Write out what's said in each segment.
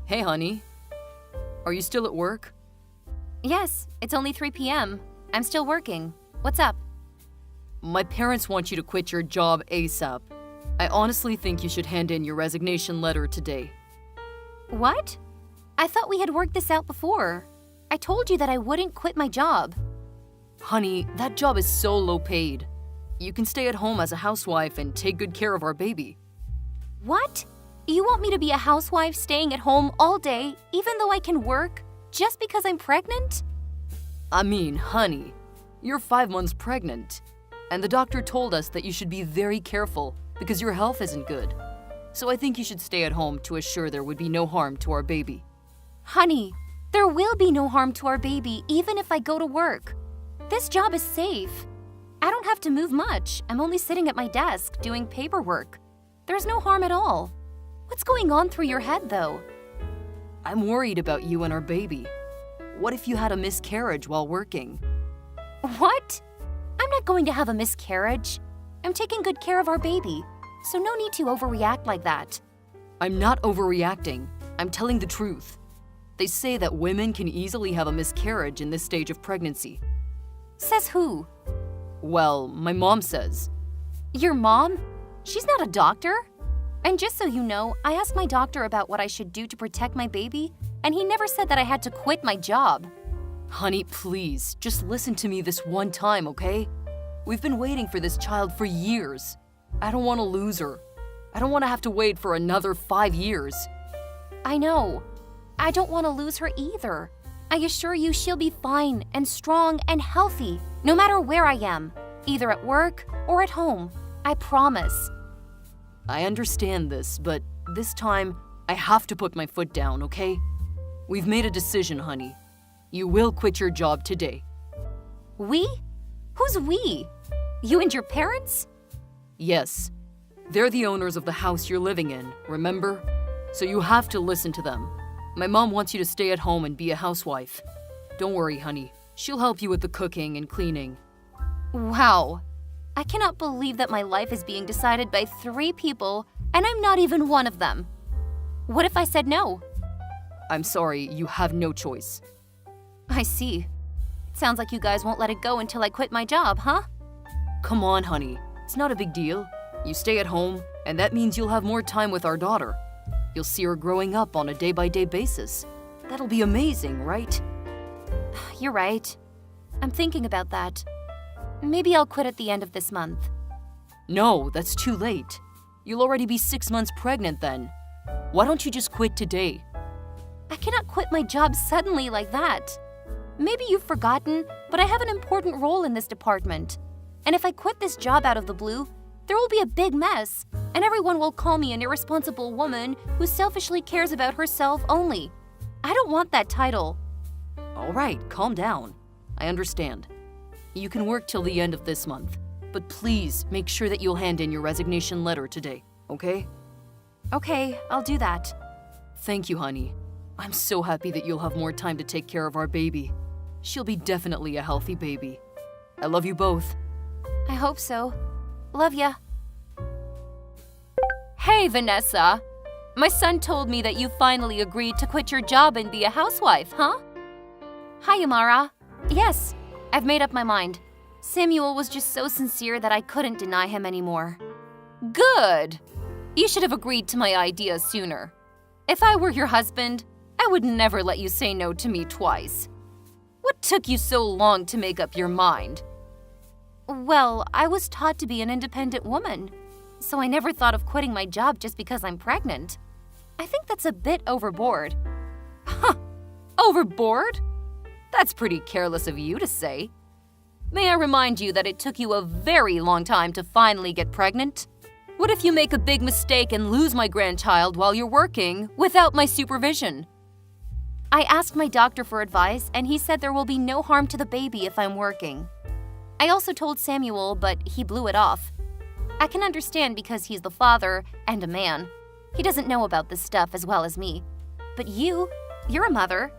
Hey, honey. Are you still at work? Yes, it's only 3 p.m. I'm still working. What's up? My parents want you to quit your job ASAP. I honestly think you should hand in your resignation letter today. What? I thought we had worked this out before. I told you that I wouldn't quit my job. Honey, that job is so low paid. You can stay at home as a housewife and take good care of our baby. What? You want me to be a housewife staying at home all day, even though I can work, just because I'm pregnant? I mean, honey, you're 5 months pregnant. And the doctor told us that you should be very careful because your health isn't good. So I think you should stay at home to assure there would be no harm to our baby. Honey, there will be no harm to our baby even if I go to work. This job is safe. I don't have to move much. I'm only sitting at my desk doing paperwork. There's no harm at all. What's going on through your head, though? I'm worried about you and our baby. What if you had a miscarriage while working? What? I'm not going to have a miscarriage. I'm taking good care of our baby, so no need to overreact like that. I'm not overreacting. I'm telling the truth. They say that women can easily have a miscarriage in this stage of pregnancy. Says who? Well, my mom says. Your mom? She's not a doctor. And just so you know, I asked my doctor about what I should do to protect my baby, and he never said that I had to quit my job. Honey, please, just listen to me this one time, okay? We've been waiting for this child for years. I don't want to lose her. I don't want to have to wait for another 5 years. I know. I don't want to lose her either. I assure you she'll be fine and strong and healthy, no matter where I am, either at work or at home. I promise. I understand this, but this time, I have to put my foot down, okay? We've made a decision, honey. You will quit your job today. We? Who's we? You and your parents? Yes. They're the owners of the house you're living in, remember? So you have to listen to them. My mom wants you to stay at home and be a housewife. Don't worry, honey. She'll help you with the cooking and cleaning. Wow. I cannot believe that my life is being decided by 3 people, and I'm not even one of them. What if I said no? I'm sorry, you have no choice. I see. It sounds like you guys won't let it go until I quit my job, huh? Come on, honey. It's not a big deal. You stay at home, and that means you'll have more time with our daughter. You'll see her growing up on a day-by-day basis. That'll be amazing, right? You're right. I'm thinking about that. Maybe I'll quit at the end of this month. No, that's too late. You'll already be 6 months pregnant then. Why don't you just quit today? I cannot quit my job suddenly like that. Maybe you've forgotten, but I have an important role in this department. And if I quit this job out of the blue, there will be a big mess, and everyone will call me an irresponsible woman who selfishly cares about herself only. I don't want that title. All right, calm down. I understand. You can work till the end of this month, but please make sure that you'll hand in your resignation letter today, okay? Okay, I'll do that. Thank you, honey. I'm so happy that you'll have more time to take care of our baby. She'll be definitely a healthy baby. I love you both. I hope so. Love ya. Hey, Vanessa. My son told me that you finally agreed to quit your job and be a housewife, huh? Hi, Amara. Yes, I've made up my mind. Samuel was just so sincere that I couldn't deny him anymore. Good! You should have agreed to my idea sooner. If I were your husband, I would never let you say no to me twice. What took you so long to make up your mind? Well, I was taught to be an independent woman, so I never thought of quitting my job just because I'm pregnant. I think that's a bit overboard. Huh! Overboard? That's pretty careless of you to say. May I remind you that it took you a very long time to finally get pregnant? What if you make a big mistake and lose my grandchild while you're working without my supervision? I asked my doctor for advice, and he said there will be no harm to the baby if I'm working. I also told Samuel, but he blew it off. I can understand because he's the father and a man. He doesn't know about this stuff as well as me. But you're a mother.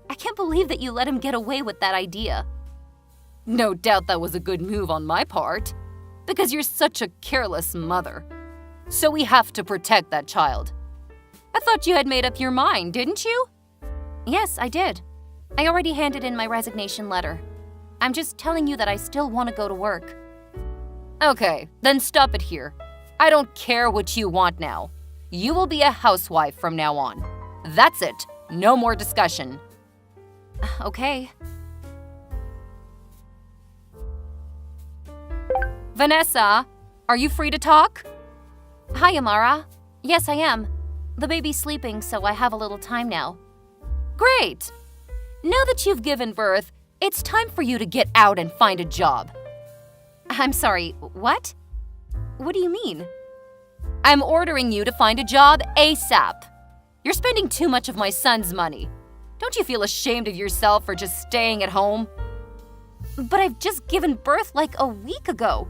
I can't believe that you let him get away with that idea. No doubt that was a good move on my part, because you're such a careless mother. So we have to protect that child. I thought you had made up your mind, didn't you? Yes, I did. I already handed in my resignation letter. I'm just telling you that I still want to go to work. Okay, then stop it here. I don't care what you want now. You will be a housewife from now on. That's it. No more discussion. Okay. Vanessa, are you free to talk? Hi, Amara. Yes, I am. The baby's sleeping, so I have a little time now. Great! Now that you've given birth, it's time for you to get out and find a job. I'm sorry, what? What do you mean? I'm ordering you to find a job ASAP. You're spending too much of my son's money. Don't you feel ashamed of yourself for just staying at home? But I've just given birth like a week ago.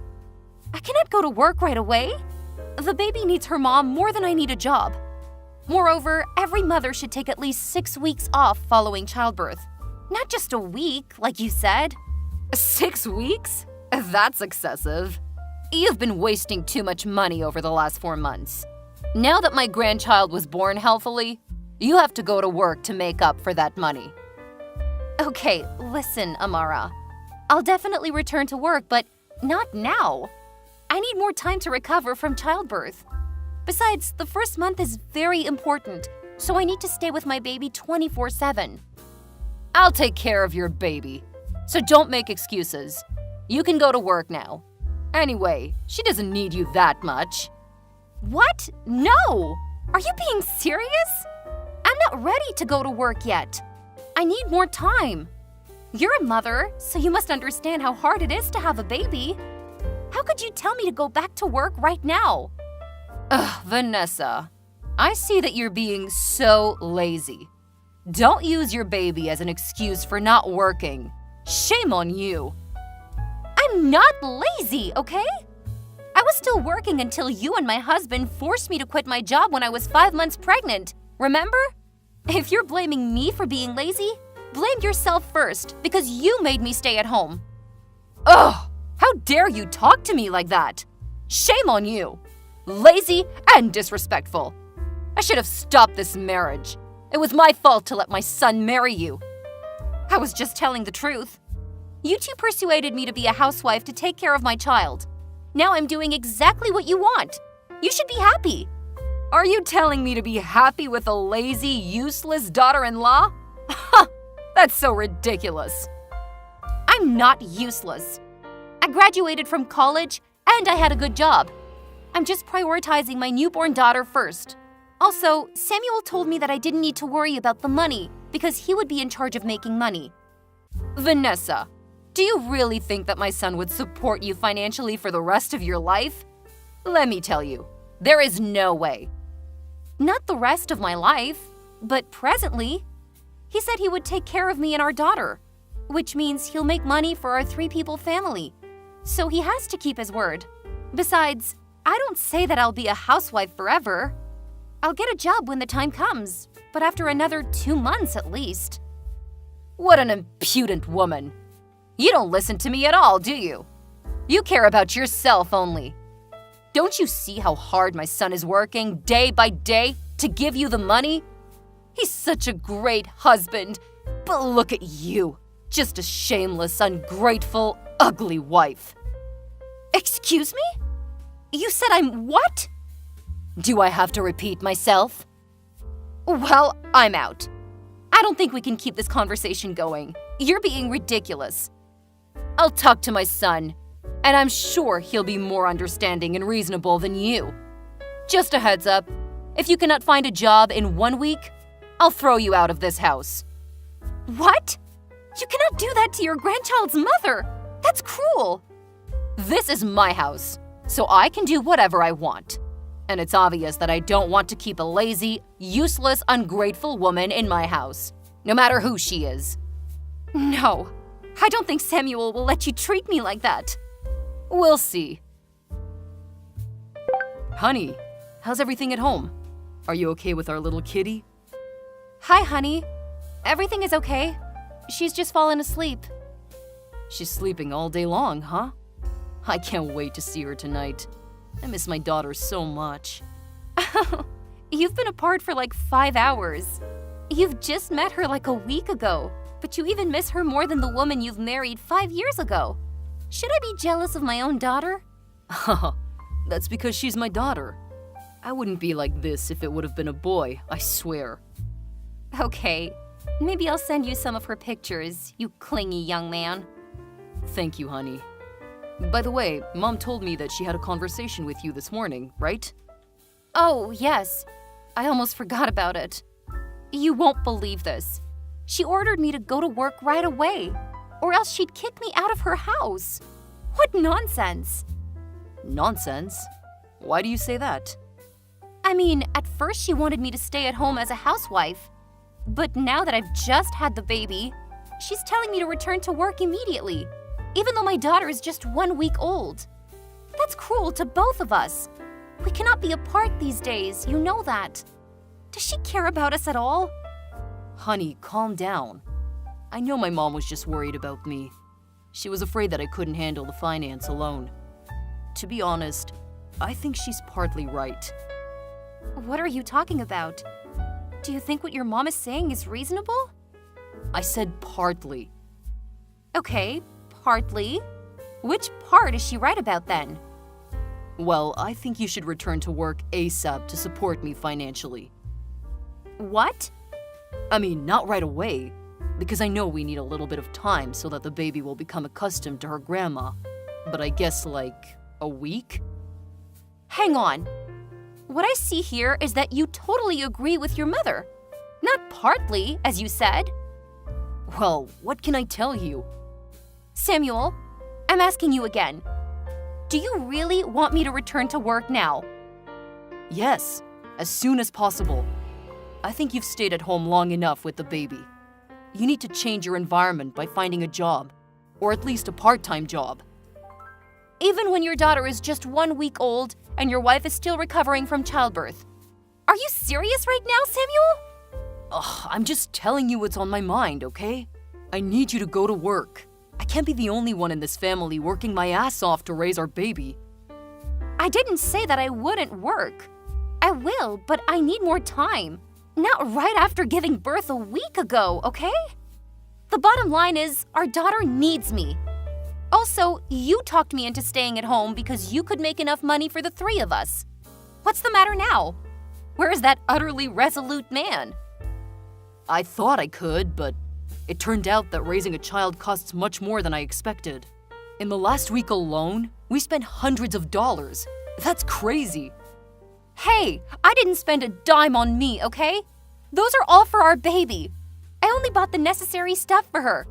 I cannot go to work right away. The baby needs her mom more than I need a job. Moreover, every mother should take at least 6 weeks off following childbirth. Not just a week, like you said. 6 weeks? That's excessive. You've been wasting too much money over the last 4 months. Now that my grandchild was born healthily, you have to go to work to make up for that money. Okay, listen, Amara. I'll definitely return to work, but not now. I need more time to recover from childbirth. Besides, the first month is very important, so I need to stay with my baby 24/7. I'll take care of your baby, so don't make excuses. You can go to work now. Anyway, she doesn't need you that much. What? No! Are you being serious? I'm not ready to go to work yet. I need more time. You're a mother, so you must understand how hard it is to have a baby. How could you tell me to go back to work right now? Ugh, Vanessa, I see that you're being so lazy. Don't use your baby as an excuse for not working. Shame on you. I'm not lazy, okay? I was still working until you and my husband forced me to quit my job when I was 5 months pregnant. Remember? If you're blaming me for being lazy, blame yourself first because you made me stay at home. Ugh! How dare you talk to me like that? Shame on you. Lazy and disrespectful. I should have stopped this marriage. It was my fault to let my son marry you. I was just telling the truth. You two persuaded me to be a housewife to take care of my child. Now I'm doing exactly what you want. You should be happy. Are you telling me to be happy with a lazy, useless daughter-in-law? Ha! That's so ridiculous. I'm not useless. I graduated from college and I had a good job. I'm just prioritizing my newborn daughter first. Also, Samuel told me that I didn't need to worry about the money because he would be in charge of making money. Vanessa, do you really think that my son would support you financially for the rest of your life? Let me tell you, there is no way. Not the rest of my life, but presently. He said he would take care of me and our daughter, which means he'll make money for our 3-people family. So he has to keep his word. Besides, I don't say that I'll be a housewife forever. I'll get a job when the time comes, but after another 2 months at least. What an impudent woman. You don't listen to me at all, do you? You care about yourself only. Don't you see how hard my son is working day by day to give you the money? He's such a great husband, but look at you, just a shameless, ungrateful, ugly wife. Excuse me? You said I'm what? Do I have to repeat myself? Well, I'm out. I don't think we can keep this conversation going. You're being ridiculous. I'll talk to my son, and I'm sure he'll be more understanding and reasonable than you. Just a heads up, if you cannot find a job in 1 week, I'll throw you out of this house. What? You cannot do that to your grandchild's mother. That's cruel. This is my house, so I can do whatever I want. And it's obvious that I don't want to keep a lazy, useless, ungrateful woman in my house, no matter who she is. No, I don't think Samuel will let you treat me like that. We'll see. Honey, how's everything at home? Are you okay with our little kitty? Hi, honey. Everything is okay. She's just fallen asleep. She's sleeping all day long, huh? I can't wait to see her tonight. I miss my daughter so much. You've been apart for like 5 hours. You've just met her like a week ago, but you even miss her more than the woman you've married 5 years ago. Should I be jealous of my own daughter? Haha, that's because she's my daughter. I wouldn't be like this if it would have been a boy, I swear. Okay, maybe I'll send you some of her pictures, you clingy young man. Thank you, honey. By the way, Mom told me that she had a conversation with you this morning, right? Oh, yes. I almost forgot about it. You won't believe this. She ordered me to go to work right away, or else she'd kick me out of her house. What nonsense! Nonsense? Why do you say that? I mean, at first she wanted me to stay at home as a housewife. But now that I've just had the baby, she's telling me to return to work immediately, even though my daughter is just 1 week old. That's cruel to both of us. We cannot be apart these days, you know that. Does she care about us at all? Honey, calm down. I know my mom was just worried about me. She was afraid that I couldn't handle the finance alone. To be honest, I think she's partly right. What are you talking about? Do you think what your mom is saying is reasonable? I said partly. Okay, partly. Which part is she right about then? Well, I think you should return to work ASAP to support me financially. What? I mean, not right away, because I know we need a little bit of time so that the baby will become accustomed to her grandma. But I guess like a week? Hang on. What I see here is that you totally agree with your mother. Not partly, as you said. Well, what can I tell you? Samuel, I'm asking you again. Do you really want me to return to work now? Yes, as soon as possible. I think you've stayed at home long enough with the baby. You need to change your environment by finding a job, or at least a part-time job. Even when your daughter is just 1 week old and your wife is still recovering from childbirth. Are you serious right now, Samuel? Ugh, I'm just telling you what's on my mind, okay? I need you to go to work. I can't be the only one in this family working my ass off to raise our baby. I didn't say that I wouldn't work. I will, but I need more time. Not right after giving birth a week ago, okay? The bottom line is, our daughter needs me. Also, you talked me into staying at home because you could make enough money for the 3 of us. What's the matter now? Where is that utterly resolute man? I thought I could, but it turned out that raising a child costs much more than I expected. In the last week alone, we spent hundreds of dollars. That's crazy. Hey, I didn't spend a dime on me, okay? Those are all for our baby. I only bought the necessary stuff for her.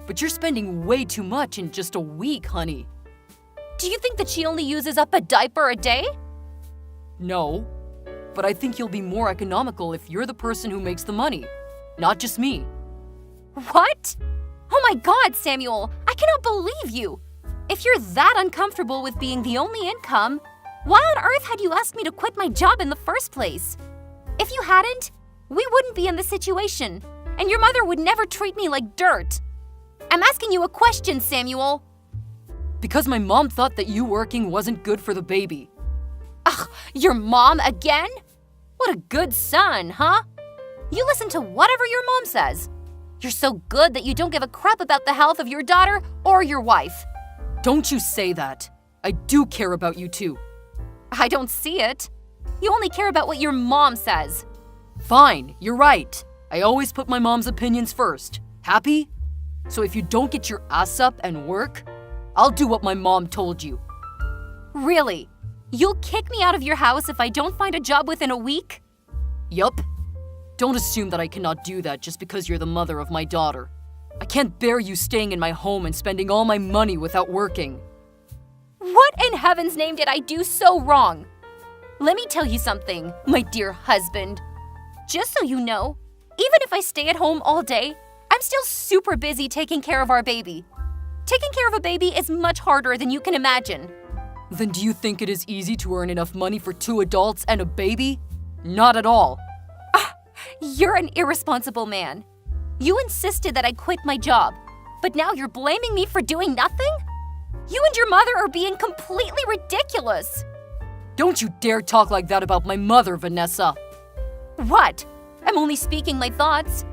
But you're spending way too much in just a week, honey. Do you think that she only uses up a diaper a day? No, but I think you'll be more economical if you're the person who makes the money, not just me. What? Oh my God, Samuel, I cannot believe you. If you're that uncomfortable with being the only income, why on earth had you asked me to quit my job in the first place? If you hadn't, we wouldn't be in this situation, and your mother would never treat me like dirt. I'm asking you a question, Samuel. Because my mom thought that you working wasn't good for the baby. Ugh, your mom again? What a good son, huh? You listen to whatever your mom says. You're so good that you don't give a crap about the health of your daughter or your wife. Don't you say that. I do care about you too. I don't see it. You only care about what your mom says. Fine, you're right. I always put my mom's opinions first. Happy? So if you don't get your ass up and work, I'll do what my mom told you. Really? You'll kick me out of your house if I don't find a job within a week? Yup. Don't assume that I cannot do that just because you're the mother of my daughter. I can't bear you staying in my home and spending all my money without working. What in heaven's name did I do so wrong? Let me tell you something, my dear husband. Just so you know, even if I stay at home all day, I'm still super busy taking care of our baby. Taking care of a baby is much harder than you can imagine. Then do you think it is easy to earn enough money for 2 adults and a baby? Not at all. You're an irresponsible man. You insisted that I quit my job, but now you're blaming me for doing nothing? You and your mother are being completely ridiculous. Don't you dare talk like that about my mother, Vanessa. What? I'm only speaking my thoughts.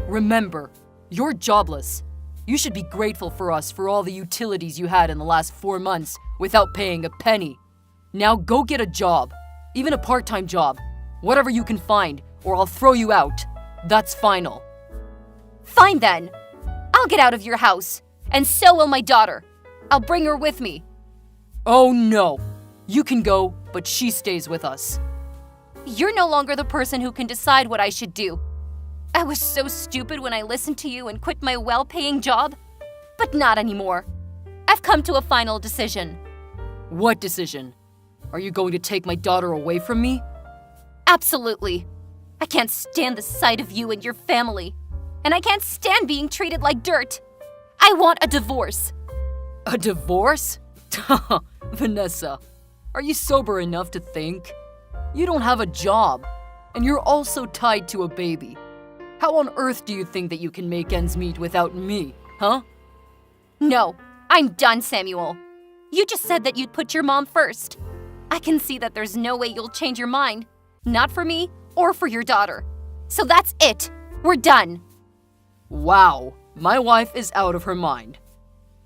Remember, you're jobless. You should be grateful for us for all the utilities you had in the last 4 months without paying a penny. Now go get a job, even a part-time job, whatever you can find, or I'll throw you out. That's final. Fine then. I'll get out of your house, and so will my daughter. I'll bring her with me. Oh no, you can go, but she stays with us. You're no longer the person who can decide what I should do. I was so stupid when I listened to you and quit my well-paying job, but not anymore. I've come to a final decision. What decision? Are you going to take my daughter away from me? Absolutely. I can't stand the sight of you and your family, and I can't stand being treated like dirt. I want a divorce. A divorce? Vanessa, are you sober enough to think? You don't have a job, and you're also tied to a baby. How on earth do you think that you can make ends meet without me, huh? No, I'm done, Samuel. You just said that you'd put your mom first. I can see that there's no way you'll change your mind, not for me or for your daughter. So that's it. We're done. Wow, my wife is out of her mind.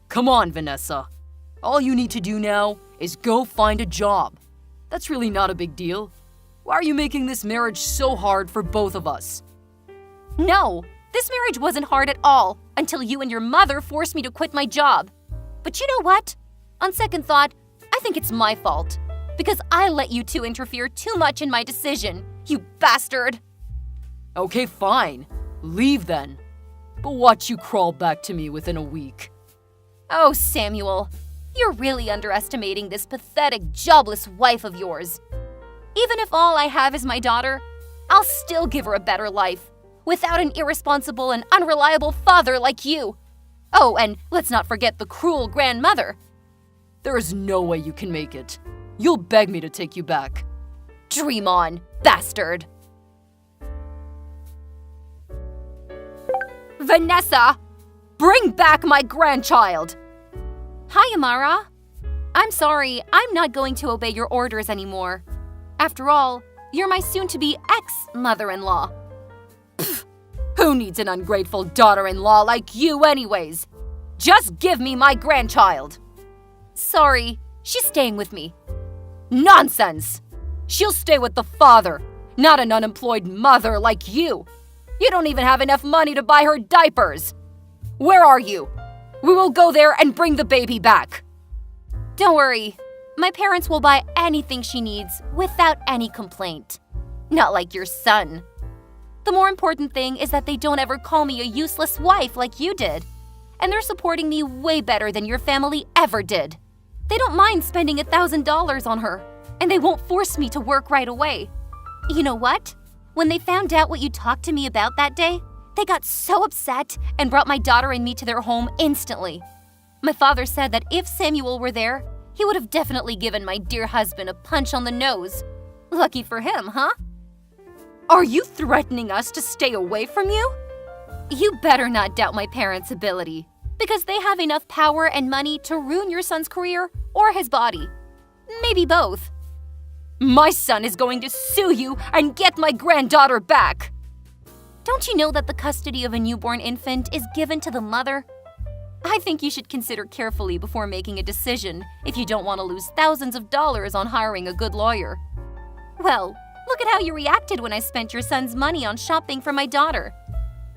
Come on, Vanessa. All you need to do now is go find a job. That's really not a big deal. Why are you making this marriage so hard for both of us? No, this marriage wasn't hard at all until you and your mother forced me to quit my job. But you know what? On second thought, I think it's my fault. Because I let you two interfere too much in my decision, you bastard! Okay, fine. Leave then. But watch you crawl back to me within a week. Oh, Samuel, you're really underestimating this pathetic, jobless wife of yours. Even if all I have is my daughter, I'll still give her a better life, without an irresponsible and unreliable father like you. Oh, and let's not forget the cruel grandmother. There is no way you can make it. You'll beg me to take you back. Dream on, bastard! Vanessa! Bring back my grandchild! Hi, Amara. I'm sorry, I'm not going to obey your orders anymore. After all, you're my soon-to-be ex-mother-in-law. Pfft, who needs an ungrateful daughter-in-law like you anyways? Just give me my grandchild. Sorry, she's staying with me. Nonsense! She'll stay with the father, not an unemployed mother like you. You don't even have enough money to buy her diapers. Where are you? We will go there and bring the baby back. Don't worry. My parents will buy anything she needs without any complaint. Not like your son. The more important thing is that they don't ever call me a useless wife like you did. And they're supporting me way better than your family ever did. They don't mind spending $1,000 on her, and they won't force me to work right away. You know what? When they found out what you talked to me about that day, they got so upset and brought my daughter and me to their home instantly. My father said that if Samuel were there, he would have definitely given my dear husband a punch on the nose. Lucky for him, huh? Are you threatening us to stay away from you? You better not doubt my parents' ability, because they have enough power and money to ruin your son's career or his body. Maybe both. My son is going to sue you and get my granddaughter back. Don't you know that the custody of a newborn infant is given to the mother? I think you should consider carefully before making a decision if you don't want to lose thousands of dollars on hiring a good lawyer. Well, look at how you reacted when I spent your son's money on shopping for my daughter.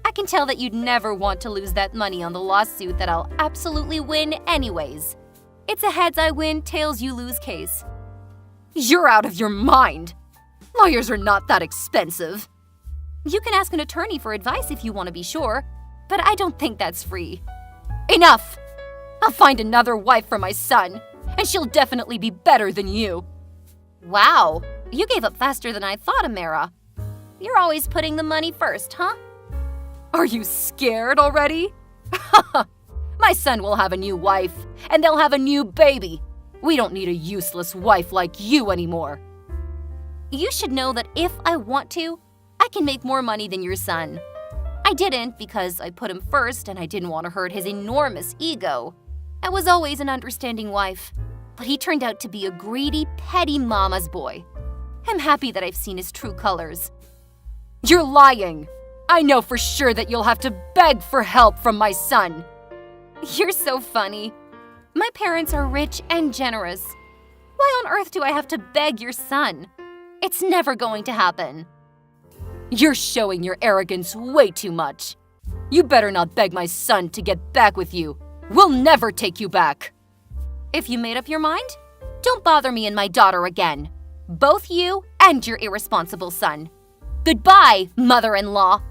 I can tell that you'd never want to lose that money on the lawsuit that I'll absolutely win anyways. It's a heads I win, tails you lose case. You're out of your mind! Lawyers are not that expensive. You can ask an attorney for advice if you want to be sure, but I don't think that's free. Enough! I'll find another wife for my son, and she'll definitely be better than you. Wow, you gave up faster than I thought, Amara. You're always putting the money first, huh? Are you scared already? My son will have a new wife, and they'll have a new baby. We don't need a useless wife like you anymore. You should know that if I want to, I can make more money than your son. I didn't because I put him first and I didn't want to hurt his enormous ego. I was always an understanding wife, but he turned out to be a greedy, petty mama's boy. I'm happy that I've seen his true colors. You're lying. I know for sure that you'll have to beg for help from my son. You're so funny. My parents are rich and generous. Why on earth do I have to beg your son? It's never going to happen. You're showing your arrogance way too much. You better not beg my son to get back with you. We'll never take you back. If you made up your mind, don't bother me and my daughter again. Both you and your irresponsible son. Goodbye, mother-in-law.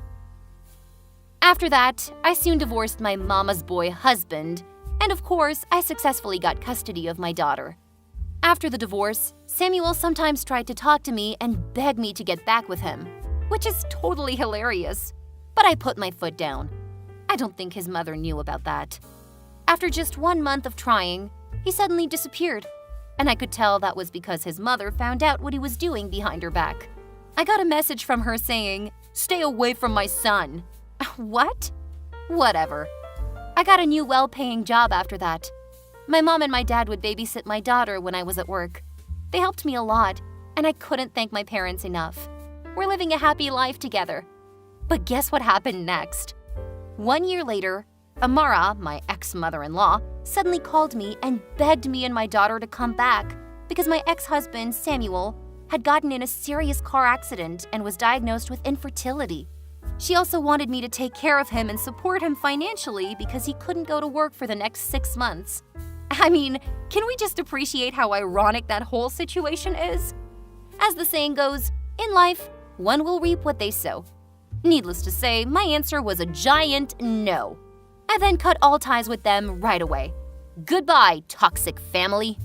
After that, I soon divorced my mama's boy husband, and of course, I successfully got custody of my daughter. After the divorce, Samuel sometimes tried to talk to me and beg me to get back with him, which is totally hilarious. But I put my foot down. I don't think his mother knew about that. After just 1 month of trying, he suddenly disappeared, and I could tell that was because his mother found out what he was doing behind her back. I got a message from her saying, "Stay away from my son." What? Whatever. I got a new well-paying job after that. My mom and my dad would babysit my daughter when I was at work. They helped me a lot, and I couldn't thank my parents enough. We're living a happy life together. But guess what happened next? 1 year later, Amara, my ex-mother-in-law, suddenly called me and begged me and my daughter to come back because my ex-husband, Samuel, had gotten in a serious car accident and was diagnosed with infertility. She also wanted me to take care of him and support him financially because he couldn't go to work for the next 6 months. I mean, can we just appreciate how ironic that whole situation is? As the saying goes, in life, one will reap what they sow. Needless to say, my answer was a giant no. I then cut all ties with them right away. Goodbye, toxic family.